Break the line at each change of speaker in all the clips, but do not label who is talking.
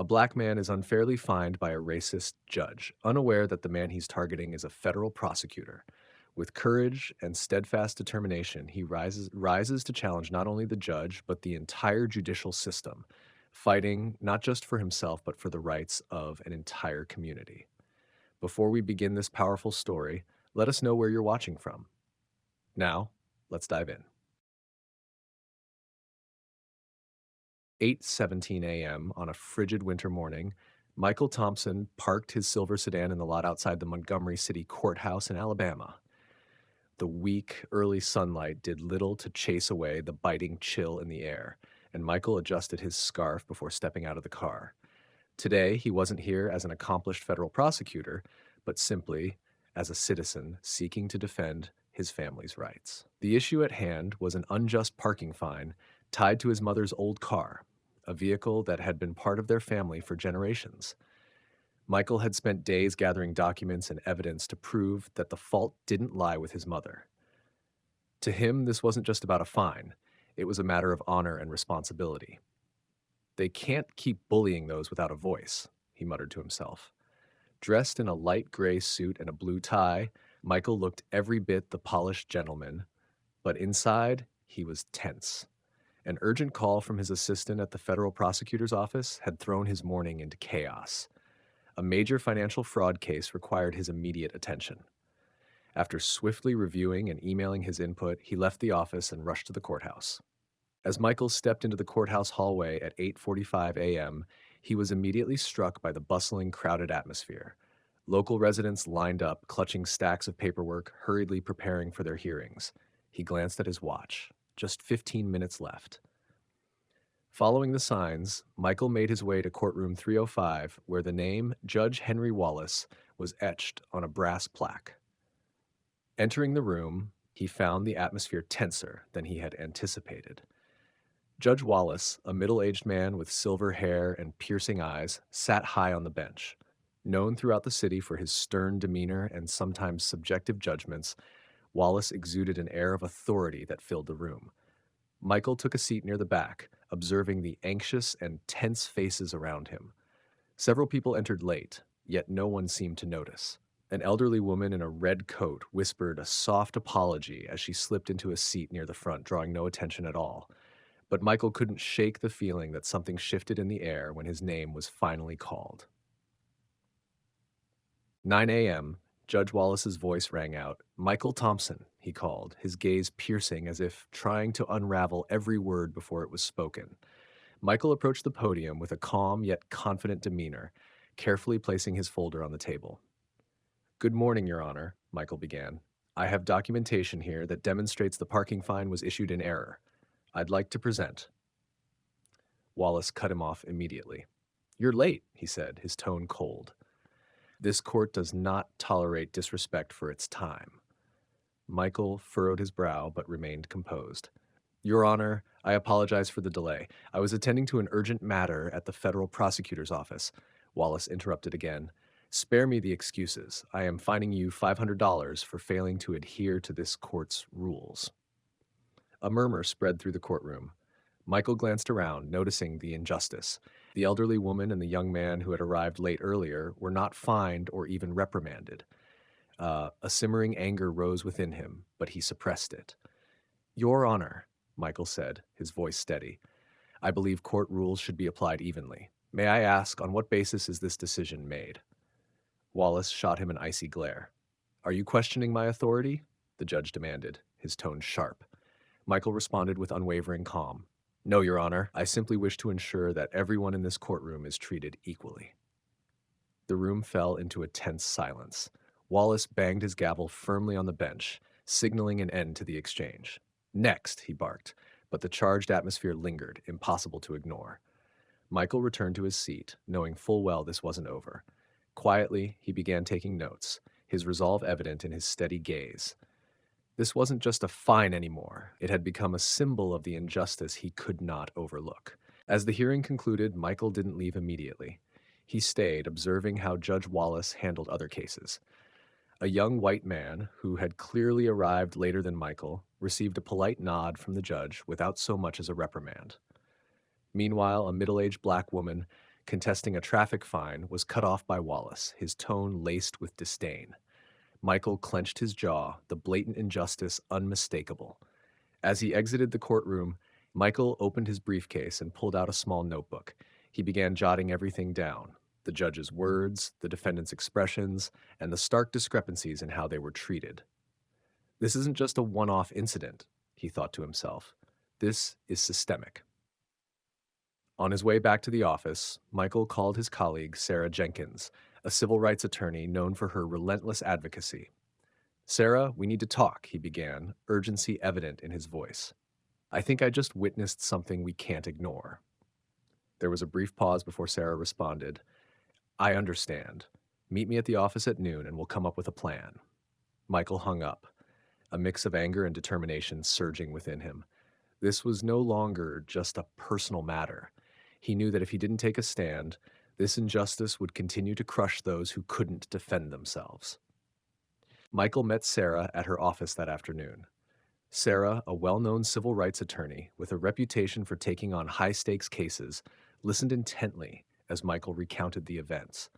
A black man is unfairly fined by a racist judge, unaware that the man he's targeting is a federal prosecutor. With courage and steadfast determination, he rises to challenge not only the judge, but the entire judicial system, fighting not just for himself, but for the rights of an entire community. Before we begin this powerful story, let us know where you're watching from. Now, let's dive in. 8:17 a.m. on a frigid winter morning, Michael Thompson parked his silver sedan in the lot outside the Montgomery City Courthouse in Alabama. The weak, early sunlight did little to chase away the biting chill in the air, and Michael adjusted his scarf before stepping out of the car. Today, he wasn't here as an accomplished federal prosecutor, but simply as a citizen seeking to defend his family's rights. The issue at hand was an unjust parking fine tied to his mother's old car, a vehicle that had been part of their family for generations. Michael had spent days gathering documents and evidence to prove that the fault didn't lie with his mother. To him, this wasn't just about a fine, it was a matter of honor and responsibility. They can't keep bullying those without a voice, he muttered to himself. Dressed in a light gray suit and a blue tie, Michael looked every bit the polished gentleman, but inside, he was tense. An urgent call from his assistant at the federal prosecutor's office had thrown his morning into chaos. A major financial fraud case required his immediate attention. After swiftly reviewing and emailing his input, he left the office and rushed to the courthouse. As Michael stepped into the courthouse hallway at 8:45 a.m., he was immediately struck by the bustling, crowded atmosphere. Local residents lined up, clutching stacks of paperwork, hurriedly preparing for their hearings. He glanced at his watch. Just 15 minutes left. Following the signs, Michael made his way to courtroom 305, where the name Judge Henry Wallace was etched on a brass plaque. Entering the room, he found the atmosphere tenser than he had anticipated. Judge Wallace, a middle-aged man with silver hair and piercing eyes, sat high on the bench. Known throughout the city for his stern demeanor and sometimes subjective judgments, Wallace exuded an air of authority that filled the room. Michael took a seat near the back, observing the anxious and tense faces around him. Several people entered late, yet no one seemed to notice. An elderly woman in a red coat whispered a soft apology as she slipped into a seat near the front, drawing no attention at all. But Michael couldn't shake the feeling that something shifted in the air when his name was finally called. 9 a.m., Judge Wallace's voice rang out. "Michael Thompson," he called, his gaze piercing as if trying to unravel every word before it was spoken. Michael approached the podium with a calm yet confident demeanor, carefully placing his folder on the table. "Good morning, Your Honor," Michael began. "I have documentation here that demonstrates the parking fine was issued in error. I'd like to present." Wallace cut him off immediately. "You're late," he said, his tone cold. "This court does not tolerate disrespect for its time." Michael furrowed his brow but remained composed. "Your Honor, I apologize for the delay. I was attending to an urgent matter at the federal prosecutor's office." Wallace interrupted again. "Spare me the excuses. I am fining you $500 for failing to adhere to this court's rules." A murmur spread through the courtroom. Michael glanced around, noticing the injustice. The elderly woman and the young man who had arrived late earlier were not fined or even reprimanded. A simmering anger rose within him, but he suppressed it. "Your Honor," Michael said, his voice steady, "I believe court rules should be applied evenly. May I ask, on what basis is this decision made?" Wallace shot him an icy glare. "Are you questioning my authority?" the judge demanded, his tone sharp. Michael responded with unwavering calm. "No, Your Honor, I simply wish to ensure that everyone in this courtroom is treated equally." The room fell into a tense silence. Wallace banged his gavel firmly on the bench, signaling an end to the exchange. "Next," he barked, but the charged atmosphere lingered, impossible to ignore. Michael returned to his seat, knowing full well this wasn't over. Quietly, he began taking notes, his resolve evident in his steady gaze. This wasn't just a fine anymore. It had become a symbol of the injustice he could not overlook. As the hearing concluded, Michael didn't leave immediately. He stayed, observing how Judge Wallace handled other cases. A young white man, who had clearly arrived later than Michael, received a polite nod from the judge without so much as a reprimand. Meanwhile, a middle-aged black woman contesting a traffic fine, was cut off by Wallace, his tone laced with disdain. Michael clenched his jaw, the blatant injustice unmistakable. As he exited the courtroom, Michael opened his briefcase and pulled out a small notebook. He began jotting everything down: the judge's words, the defendant's expressions, and the stark discrepancies in how they were treated. This isn't just a one-off incident, he thought to himself. This is systemic. On his way back to the office, Michael called his colleague Sarah Jenkins, a civil rights attorney known for her relentless advocacy. "Sarah, we need to talk," he began, urgency evident in his voice. "I think I just witnessed something we can't ignore." There was a brief pause before Sarah responded, "I understand. Meet me at the office at noon and we'll come up with a plan." Michael hung up, a mix of anger and determination surging within him. This was no longer just a personal matter. He knew that if he didn't take a stand, this injustice would continue to crush those who couldn't defend themselves. Michael met Sarah at her office that afternoon. Sarah, a well-known civil rights attorney with a reputation for taking on high-stakes cases, listened intently as Michael recounted the events.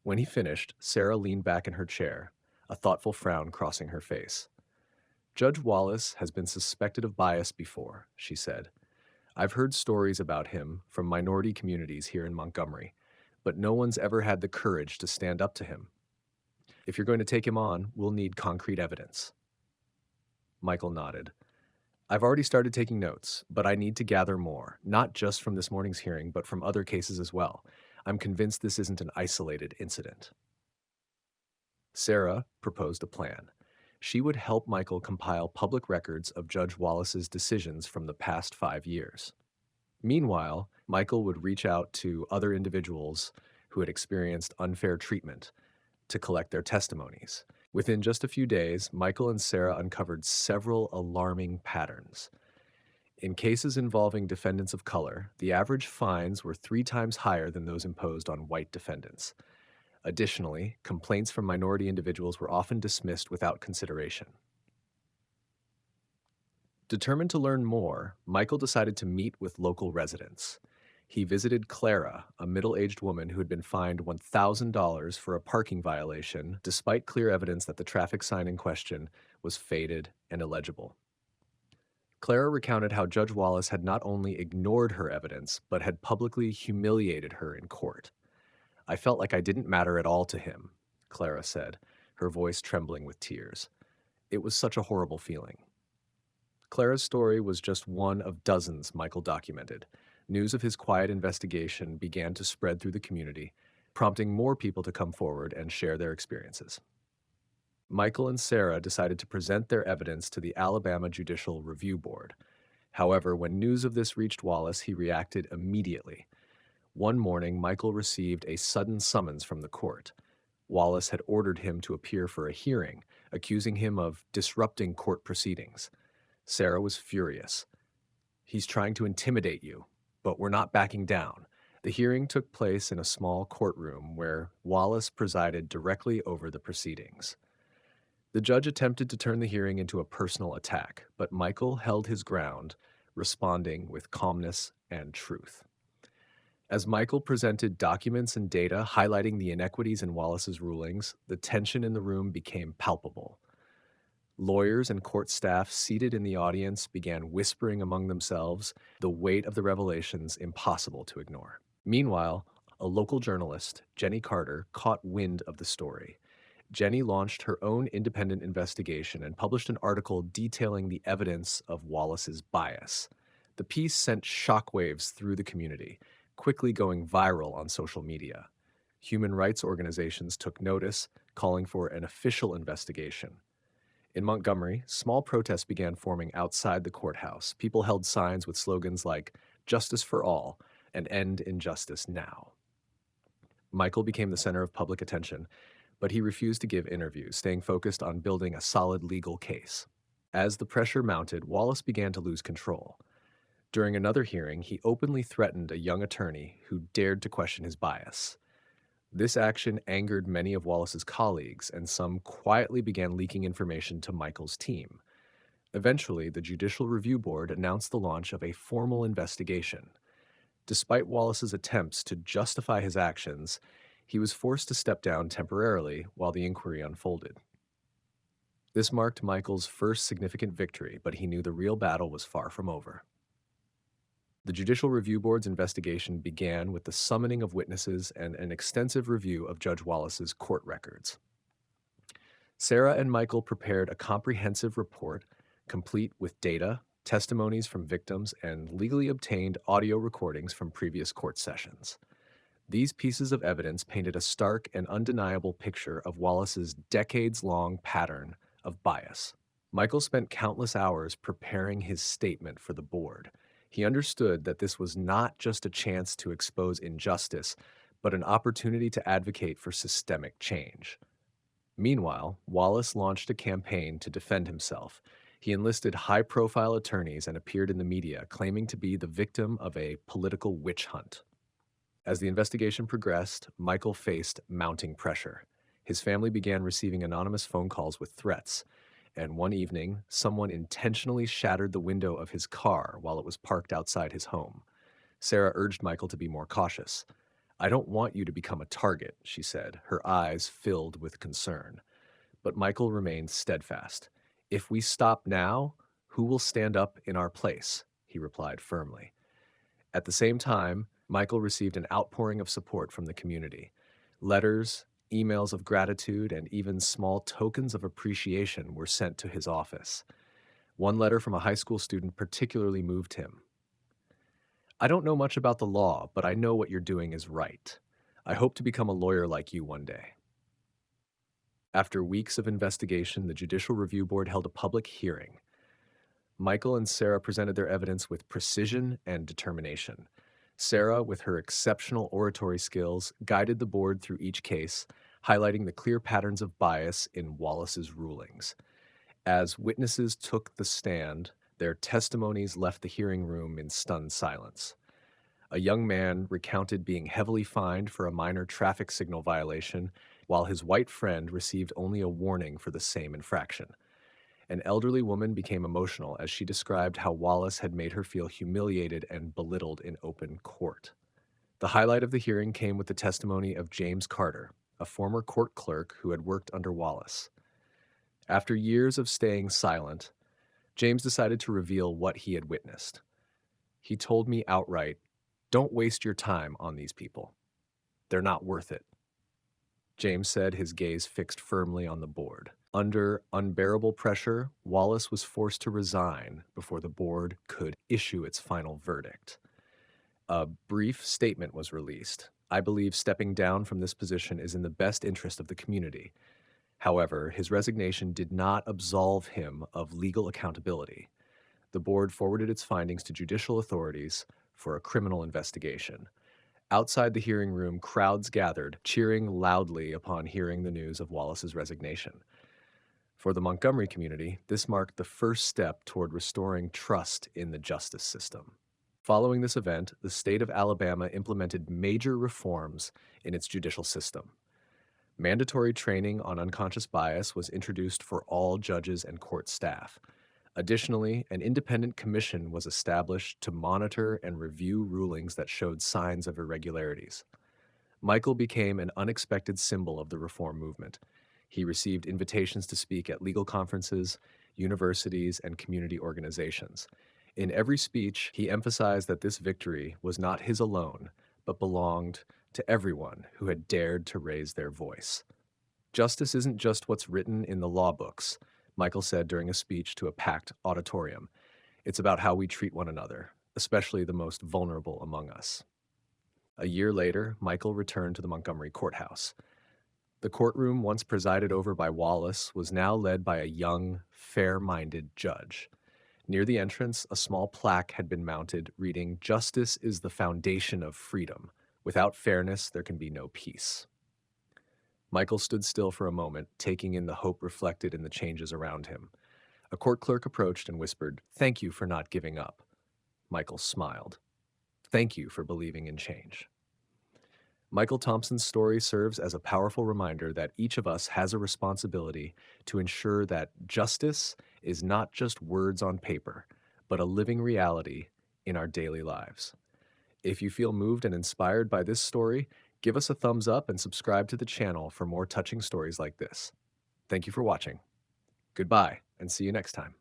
When he finished, Sarah leaned back in her chair, a thoughtful frown crossing her face. "Judge Wallace has been suspected of bias before," she said. "I've heard stories about him from minority communities here in Montgomery, but no one's ever had the courage to stand up to him. If you're going to take him on, we'll need concrete evidence." Michael nodded. "I've already started taking notes, but I need to gather more, not just from this morning's hearing, but from other cases as well. I'm convinced this isn't an isolated incident." Sarah proposed a plan. She would help Michael compile public records of Judge Wallace's decisions from the past 5 years. Meanwhile, Michael would reach out to other individuals who had experienced unfair treatment to collect their testimonies. Within just a few days, Michael and Sarah uncovered several alarming patterns. In cases involving defendants of color, the average fines were 3 times higher than those imposed on white defendants. Additionally, complaints from minority individuals were often dismissed without consideration. Determined to learn more, Michael decided to meet with local residents. He visited Clara, a middle-aged woman who had been fined $1,000 for a parking violation, despite clear evidence that the traffic sign in question was faded and illegible. Clara recounted how Judge Wallace had not only ignored her evidence, but had publicly humiliated her in court. "I felt like I didn't matter at all to him," Clara said, her voice trembling with tears. "It was such a horrible feeling." Clara's story was just one of dozens Michael documented. News of his quiet investigation began to spread through the community, prompting more people to come forward and share their experiences. Michael and Sarah decided to present their evidence to the Alabama Judicial Review Board. However, when news of this reached Wallace, he reacted immediately. One morning, Michael received a sudden summons from the court. Wallace had ordered him to appear for a hearing, accusing him of disrupting court proceedings. Sarah was furious. "He's trying to intimidate you, but we're not backing down." The hearing took place in a small courtroom where Wallace presided directly over the proceedings. The judge attempted to turn the hearing into a personal attack, but Michael held his ground, responding with calmness and truth. As Michael presented documents and data highlighting the inequities in Wallace's rulings, the tension in the room became palpable. Lawyers and court staff seated in the audience began whispering among themselves, the weight of the revelations impossible to ignore. Meanwhile, a local journalist, Jenny Carter, caught wind of the story. Jenny launched her own independent investigation and published an article detailing the evidence of Wallace's bias. The piece sent shockwaves through the community, quickly going viral on social media. Human rights organizations took notice, calling for an official investigation. In Montgomery, small protests began forming outside the courthouse. People held signs with slogans like "Justice for All" and "End Injustice Now." Michael became the center of public attention, but he refused to give interviews, staying focused on building a solid legal case. As the pressure mounted, Wallace began to lose control. During another hearing, he openly threatened a young attorney who dared to question his bias. This action angered many of Wallace's colleagues, and some quietly began leaking information to Michael's team. Eventually, the Judicial Review Board announced the launch of a formal investigation. Despite Wallace's attempts to justify his actions, he was forced to step down temporarily while the inquiry unfolded. This marked Michael's first significant victory, but he knew the real battle was far from over. The Judicial Review Board's investigation began with the summoning of witnesses and an extensive review of Judge Wallace's court records. Sarah and Michael prepared a comprehensive report, complete with data, testimonies from victims, and legally obtained audio recordings from previous court sessions. These pieces of evidence painted a stark and undeniable picture of Wallace's decades-long pattern of bias. Michael spent countless hours preparing his statement for the board. He understood that this was not just a chance to expose injustice, but an opportunity to advocate for systemic change. Meanwhile, Wallace launched a campaign to defend himself. He enlisted high-profile attorneys and appeared in the media, claiming to be the victim of a political witch hunt. As the investigation progressed, Michael faced mounting pressure. His family began receiving anonymous phone calls with threats, and one evening, someone intentionally shattered the window of his car while it was parked outside his home. Sarah urged Michael to be more cautious. "I don't want you to become a target," she said, her eyes filled with concern. But Michael remained steadfast. "If we stop now, who will stand up in our place?" he replied firmly. At the same time, Michael received an outpouring of support from the community. Letters, emails of gratitude, and even small tokens of appreciation were sent to his office. One letter from a high school student particularly moved him. "I don't know much about the law, but I know what you're doing is right. I hope to become a lawyer like you one day." After weeks of investigation, the Judicial Review Board held a public hearing. Michael and Sarah presented their evidence with precision and determination. Sarah, with her exceptional oratory skills, guided the board through each case, highlighting the clear patterns of bias in Wallace's rulings. As witnesses took the stand, their testimonies left the hearing room in stunned silence. A young man recounted being heavily fined for a minor traffic signal violation, while his white friend received only a warning for the same infraction. An elderly woman became emotional as she described how Wallace had made her feel humiliated and belittled in open court. The highlight of the hearing came with the testimony of James Carter, a former court clerk who had worked under Wallace. After years of staying silent, James decided to reveal what he had witnessed. He told me outright, "Don't waste your time on these people. They're not worth it." James said, his gaze fixed firmly on the board. Under unbearable pressure, Wallace was forced to resign before the board could issue its final verdict. A brief statement was released. "I believe stepping down from this position is in the best interest of the community." However, his resignation did not absolve him of legal accountability. The board forwarded its findings to judicial authorities for a criminal investigation. Outside the hearing room, crowds gathered, cheering loudly upon hearing the news of Wallace's resignation. For the Montgomery community, this marked the first step toward restoring trust in the justice system. Following this event, the state of Alabama implemented major reforms in its judicial system. Mandatory training on unconscious bias was introduced for all judges and court staff. Additionally, an independent commission was established to monitor and review rulings that showed signs of irregularities. Michael became an unexpected symbol of the reform movement. He received invitations to speak at legal conferences, universities, and community organizations. In every speech, he emphasized that this victory was not his alone, but belonged to everyone who had dared to raise their voice. "Justice isn't just what's written in the law books," Michael said during a speech to a packed auditorium. "It's about how we treat one another, especially the most vulnerable among us." A year later, Michael returned to the Montgomery courthouse. The courtroom, once presided over by Wallace, was now led by a young, fair-minded judge. Near the entrance, a small plaque had been mounted reading, "Justice is the foundation of freedom. Without fairness, there can be no peace." Michael stood still for a moment, taking in the hope reflected in the changes around him. A court clerk approached and whispered, "Thank you for not giving up." Michael smiled. "Thank you for believing in change." Michael Thompson's story serves as a powerful reminder that each of us has a responsibility to ensure that justice is not just words on paper, but a living reality in our daily lives. If you feel moved and inspired by this story, give us a thumbs up and subscribe to the channel for more touching stories like this. Thank you for watching. Goodbye, and see you next time.